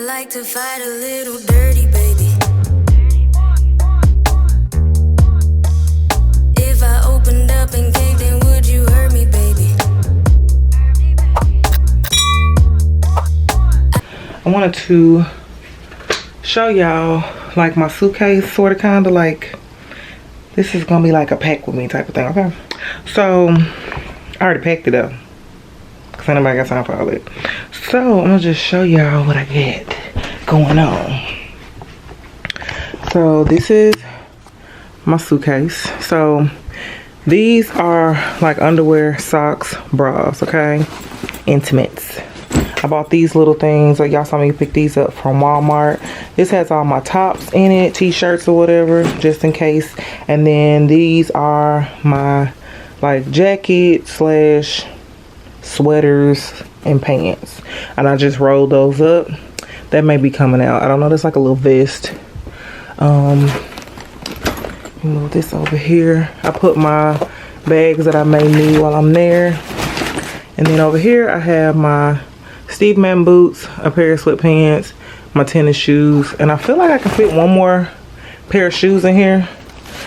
like to fight a little dirty, baby. If I opened up and caved in, would you hurt me, baby? I wanted to show y'all like my suitcase, sort of, kind of like this is gonna be like a pack with me type of thing. Okay, so I already packed it up because ain't nobody got time for all that. So I'm gonna just show y'all what I get going on. So this is my suitcase. So these are like underwear, socks, bras, okay, intimates. I bought these little things, like y'all saw me pick these up from Walmart. This has all my tops in it, t-shirts or whatever, just in case. And then these are my like jacket slash sweaters and pants, and I just rolled those up. That may be coming out, I don't know. That's like a little vest. Move this over here. I put my bags that I may need while I'm there. And then over here I have my Steve Madden boots, a pair of sweatpants, my tennis shoes, and I feel like I can fit one more pair of shoes in here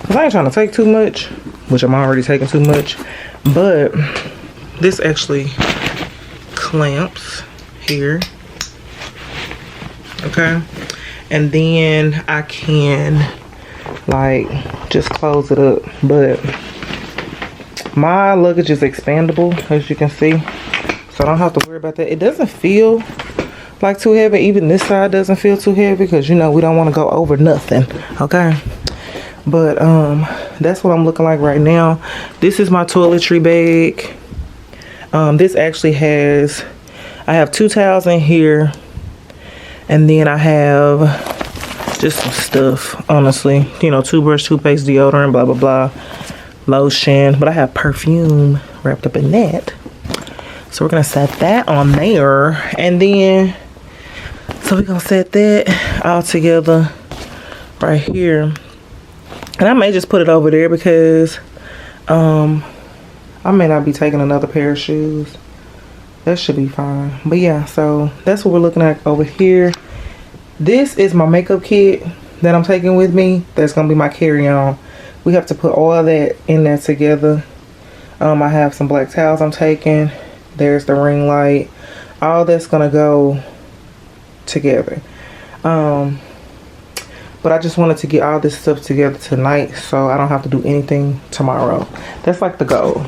because I ain't trying to take too much, which I'm already taking too much. But this actually clamps here, okay, and then I can like just close it up. But my luggage is expandable, as you can see, so I don't have to worry about that. It doesn't feel like too heavy. Even this side doesn't feel too heavy because, you know, we don't want to go over nothing, okay? But that's what I'm looking like right now. This is my toiletry bag. This actually has, I have 2 towels in here, and then I have just some stuff, honestly, you know, toothbrush, toothpaste, deodorant, blah blah blah, lotion, but I have perfume wrapped up in that. So we're gonna set that on there, and then so we're gonna set that all together right here, and I may just put it over there because I may not be taking another pair of shoes. That should be fine. But yeah, so that's what we're looking at over here. This is my makeup kit that I'm taking with me. That's gonna be my carry-on. We have to put all of that in there together. I have some black towels I'm taking. There's the ring light. All that's gonna go together. But I just wanted to get all this stuff together tonight so I don't have to do anything tomorrow. That's like the goal.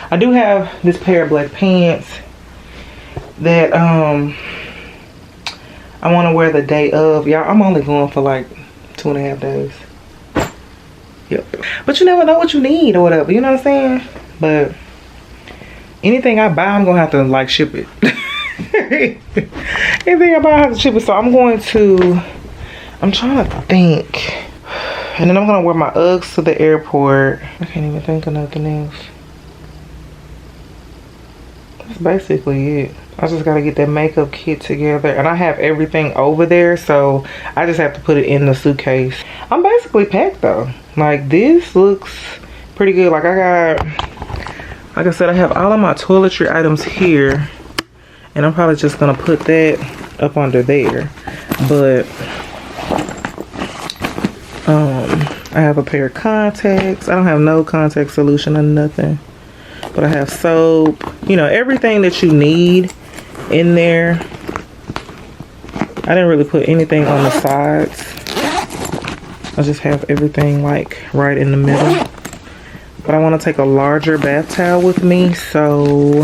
I do have this pair of black pants that I want to wear the day of. Y'all, I'm only going for like 2.5 days. Yep. But you never know what you need or whatever, you know what I'm saying? But anything I buy, I'm gonna have to like ship it. Anything I buy, I have to ship it. So I'm going to, I'm trying to think, and then I'm gonna wear my Uggs to the airport. I can't even think of nothing else. That's basically it. I just gotta get that makeup kit together, and I have everything over there, so I just have to put it in the suitcase. I'm basically packed though. Like, this looks pretty good. Like, I got, like I said, I have all of my toiletry items here, and I'm probably just gonna put that up under there. But I have a pair of contacts. I don't have no contact solution or nothing, but I have soap, you know, everything that you need in there. I didn't really put anything on the sides. I just have everything like right in the middle. But I want to take a larger bath towel with me, so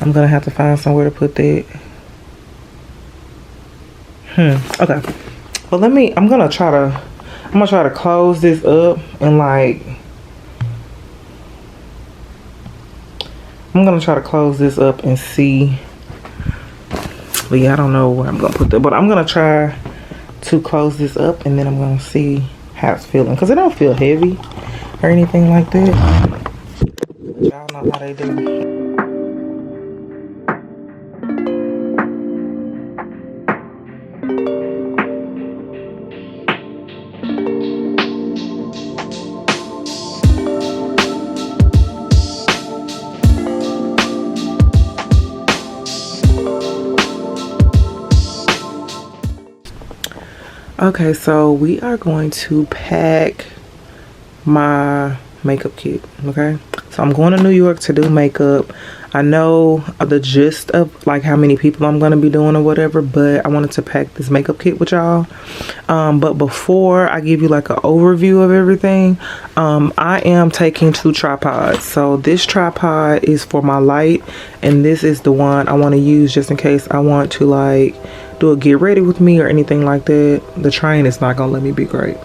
I'm gonna have to find somewhere to put that. Okay. Well, let me, I'm gonna try to close this up and like, I'm gonna try to close this up and see. But yeah, I don't know where I'm gonna put that, but I'm gonna try to close this up, and then I'm gonna see how it's feeling, because it don't feel heavy or anything like that. Y'all know how they do. Okay, so we are going to pack my makeup kit. Okay, so I'm going to New York to do makeup. I know the gist of like how many people I'm going to be doing or whatever, but I wanted to pack this makeup kit with y'all. But before I give you like an overview of everything, I am taking 2 tripods. So this tripod is for my light, and this is the one I want to use just in case I want to like do a get ready with me or anything like that. The train is not gonna let me be great.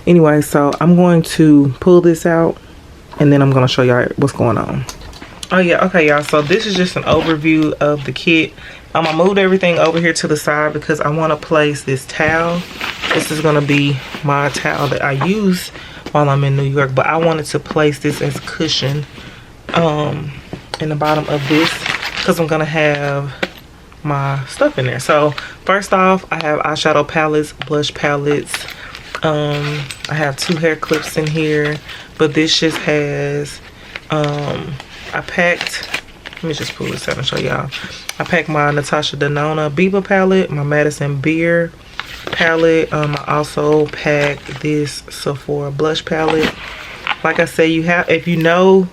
Anyway, so I'm going to pull this out and then I'm gonna show y'all what's going on. Oh yeah, okay y'all, so this is just an overview of the kit. I moved everything over here to the side because I want to place this towel. This is gonna be my towel that I use while I'm in New York, but I wanted to place this as a cushion in the bottom of this because I'm gonna have my stuff in there. So first off, I have eyeshadow palettes, blush palettes. I have 2 hair clips in here, but this just has I packed, let me just pull this out and show y'all. I packed my Natasha Denona Biba palette, my Madison Beer palette. I also packed this Sephora blush palette. Like I said, you have, if you know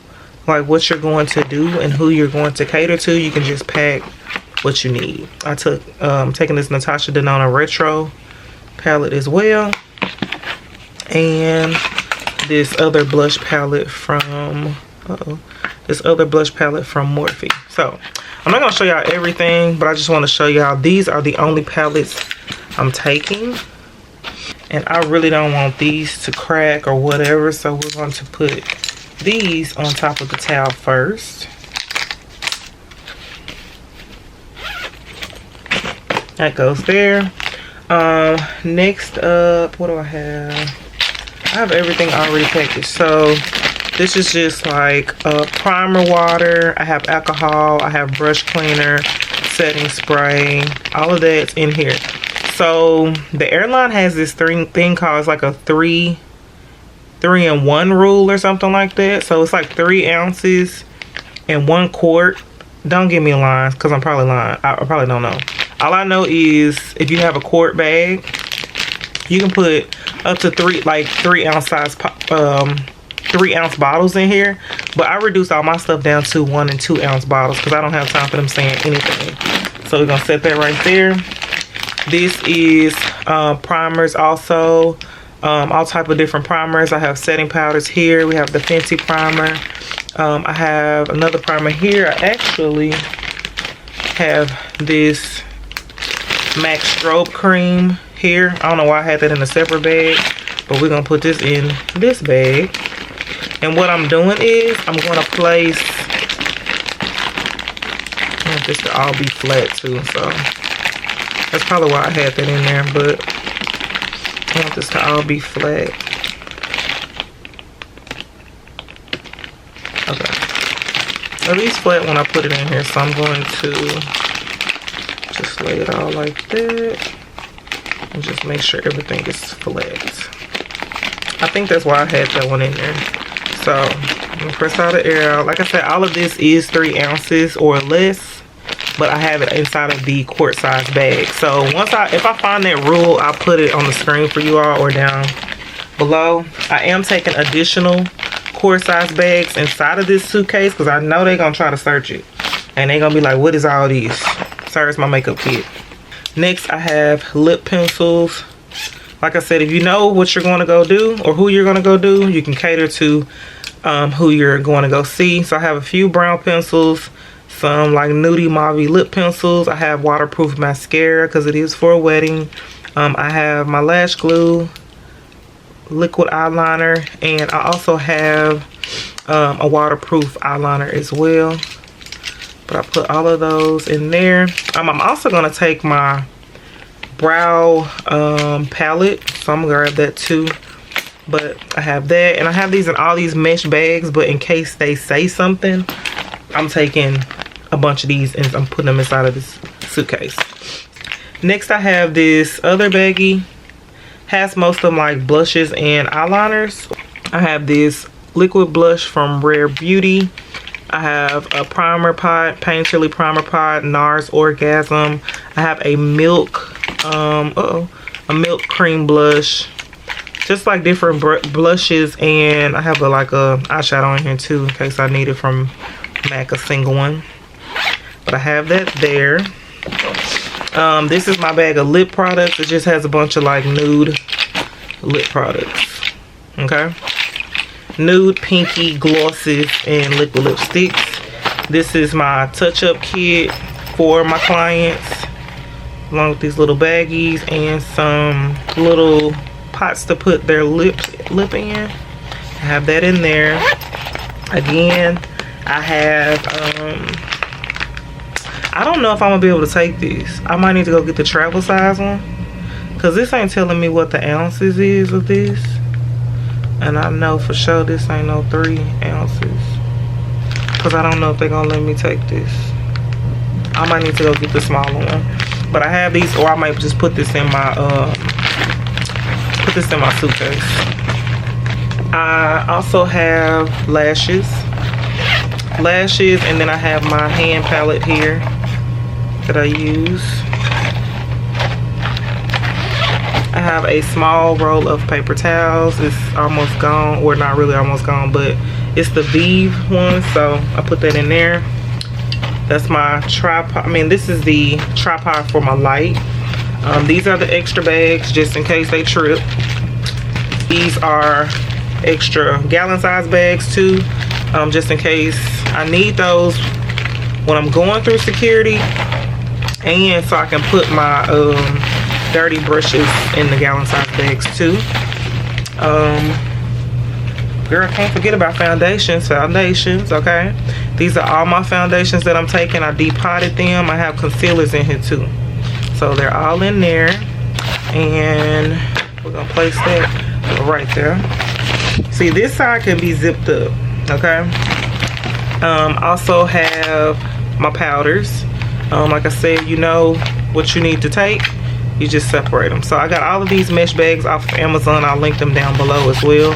like what you're going to do and who you're going to cater to, you can just pack what you need. I took taking this Natasha Denona Retro palette as well, and this other blush palette from this other blush palette from Morphe. So I'm not gonna show y'all everything, but I just want to show y'all these are the only palettes I'm taking, and I really don't want these to crack or whatever, so we're going to put these on top of the towel first. That goes there. Next up, what do I have? I have everything already packaged. So this is just like primer water. I have alcohol. I have brush cleaner, setting spray. All of that's in here. So the airline has this thing called, it's like a 3-in-1 rule or something like that. So it's like 3 ounces and 1 quart. Don't give me lines because I'm probably lying. I probably don't know. All I know is if you have a quart bag, you can put up to 3 ounce size 3 ounce bottles in here, but I reduced all my stuff down to 1 and 2 ounce bottles because I don't have time for them saying anything. So we're gonna set that right there. This is primers also, all type of different primers. I have setting powders here. We have the Fenty primer. I have another primer here. I actually have this MAC strobe cream here. I don't know why I had that in a separate bag, but we're gonna put this in this bag. And what I'm doing is I'm gonna place, I want this to all be flat too, so that's probably why I had that in there, but I want this to all be flat. Okay, at least flat when I put it in here, so I'm going to just lay it all like that and just make sure everything is flat. I think that's why I had that one in there. So I'm gonna press all the air out. Like I said, all of this is 3 ounces or less, but I have it inside of the quart size bag. So if I find that rule, I'll put it on the screen for you all or down below. I am taking additional quart size bags inside of this suitcase because I know they're gonna try to search it and they're gonna be like, what is all these? Sorry, it's my makeup kit. Next, I have lip pencils. Like I said, if you know what you're going to go do or who you're going to go do, you can cater to who you're going to go see. So I have a few brown pencils, some like nudie mauve lip pencils. I have waterproof mascara because it is for a wedding. I have my lash glue, liquid eyeliner, and I also have a waterproof eyeliner as well. But I put all of those in there. I'm also going to take my brow palette, so I'm gonna grab that too. But I have that, and I have these in all these mesh bags, but in case they say something, I'm taking a bunch of these and I'm putting them inside of this suitcase. Next, I have this other baggie, has most of them like blushes and eyeliners. I have this liquid blush from Rare Beauty. I have a primer pot, Pain Chili primer pot, NARS Orgasm. I have a milk a milk cream blush, just like different blushes, and I have like a eyeshadow in here too in case I need it from MAC, a single one. But I have that there. This is my bag of lip products. It just has a bunch of like nude lip products. Okay, nude, pinky, glosses, and liquid lipsticks. This is my touch-up kit for my clients, along with these little baggies and some little pots to put their lip in. I have that in there. Again, I have I don't know if I'm gonna be able to take this. I might need to go get the travel size one, because this ain't telling me what the ounces is of this, and I know for sure this ain't no 3 ounces, because I don't know if they're gonna let me take this. I might need to go get the smaller one, but I have these, or I might just put this in my suitcase. I also have lashes, and then I have my hand palette here that I use. I have a small roll of paper towels. It's almost gone, or not really almost gone, but it's the Vive one, so I put that in there. That's my tripod. I mean, this is the tripod for my light. These are the extra bags just in case they trip. These are extra gallon size bags too, just in case I need those when I'm going through security, and so I can put my dirty brushes in the gallon size bags too. Girl, can't forget about foundations, okay? These are all my foundations that I'm taking. I depotted them. I have concealers in here too, so they're all in there, and we're gonna place that right there. See, this side can be zipped up, okay? Also have my powders. Like I said, you know what you need to take, you just separate them. So I got all of these mesh bags off of Amazon. I'll link them down below as well.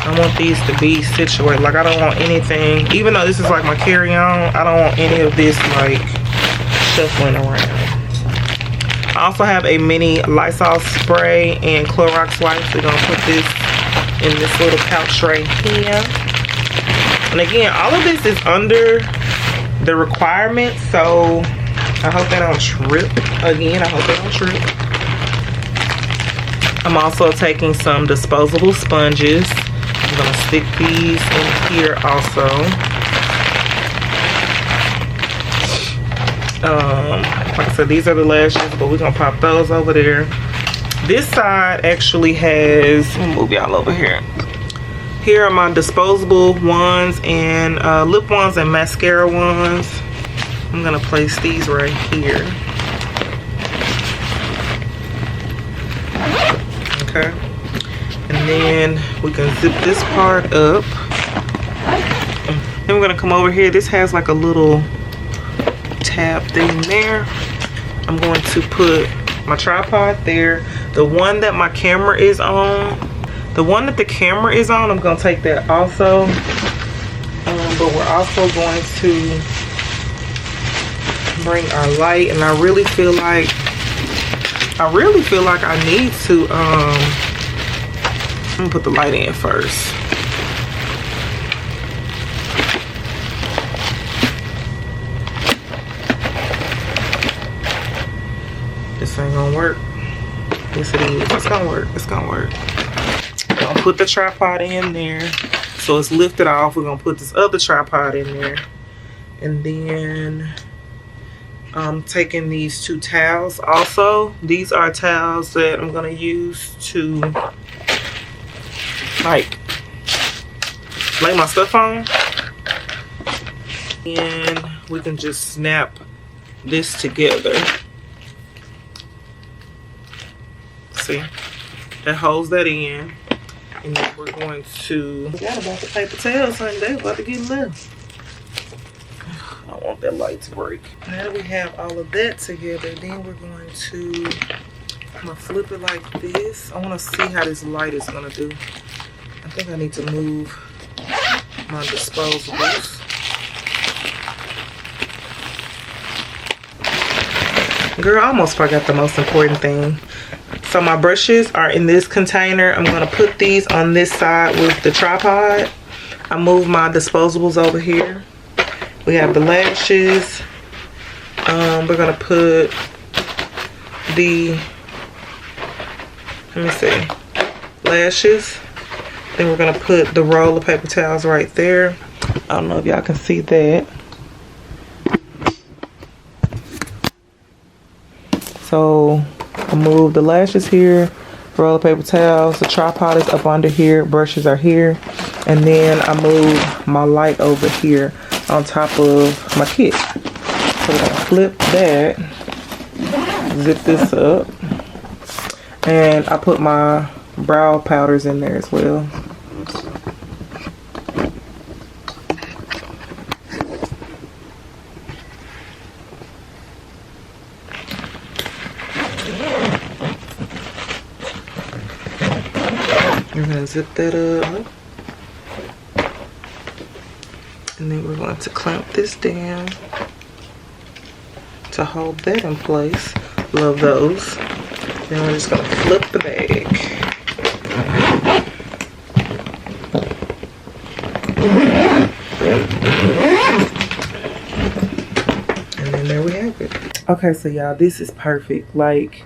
I want these to be situated. Like, I don't want anything, even though this is like my carry-on, I don't want any of this like shuffling around. I also have a mini Lysol spray and Clorox wipes. We're gonna put this in this little pouch right here. And again, all of this is under the requirements, so I hope they don't trip. Again, I hope they don't trip. I'm also taking some disposable sponges. I'm gonna stick these in here also. Like I said, these are the lashes, but we're gonna pop those over there. This side actually has, let me move y'all over here. Here are my disposable ones and lip ones and mascara ones. I'm gonna place these right here. Okay. And then we can zip this part up. Then we're gonna come over here. This has like a little tab thing there. I'm going to put my tripod there. The one that my camera is on, the one that the camera is on, I'm gonna take that also. But we're also going to bring our light, and I really feel like I need to I'm gonna put the light in first. This ain't gonna work. Yes it is. It's gonna work. It's gonna work. I'm gonna put the tripod in there so it's lifted off. We're gonna put this other tripod in there, and then I'm taking these 2 towels also. These are towels that I'm gonna use to like lay my stuff on, and we can just snap this together. See, that holds that in, and then we're going to forgot about the paper towels, honey. They about to get left. I don't want that light to break. Now that we have all of that together, then we're going to, I'm gonna flip it like this. I want to see how this light is gonna do. I think I need to move my disposables. Girl, I almost forgot the most important thing. So my brushes are in this container. I'm gonna put these on this side with the tripod. I move my disposables over here. We have the lashes. We're gonna put the, let me see, lashes. Then we're gonna put the roll of paper towels right there. I don't know if y'all can see that. So I move the lashes here, roll of paper towels, the tripod is up under here, brushes are here, and then I move my light over here on top of my kit. So we're gonna flip that, zip this up, and I put my brow powders in there as well. We're gonna zip that up, and then we're going to clamp this down to hold that in place. Love those. Then we're just gonna flip the bag. And then there we have it. Okay, so y'all, this is perfect. Like,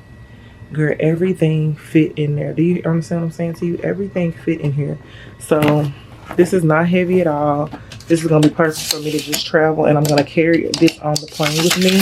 girl, everything fit in there. Do you understand what I'm saying to you? Everything fit in here. So this is not heavy at all. This is gonna be perfect for me to just travel, and I'm gonna carry this on the plane with me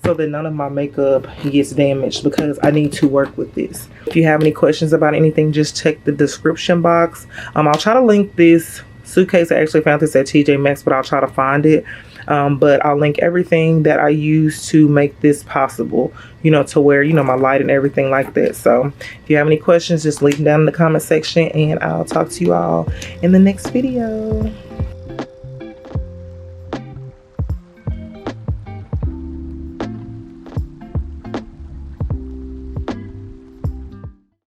so that none of my makeup gets damaged, because I need to work with this. If you have any questions about anything, just check the description box. I'll try to link this suitcase. I actually found this at TJ Maxx, but I'll try to find it. But I'll link everything that I use to make this possible, you know, to wear, you know, my light and everything like that. So if you have any questions, just leave them down in the comment section, and I'll talk to you all in the next video.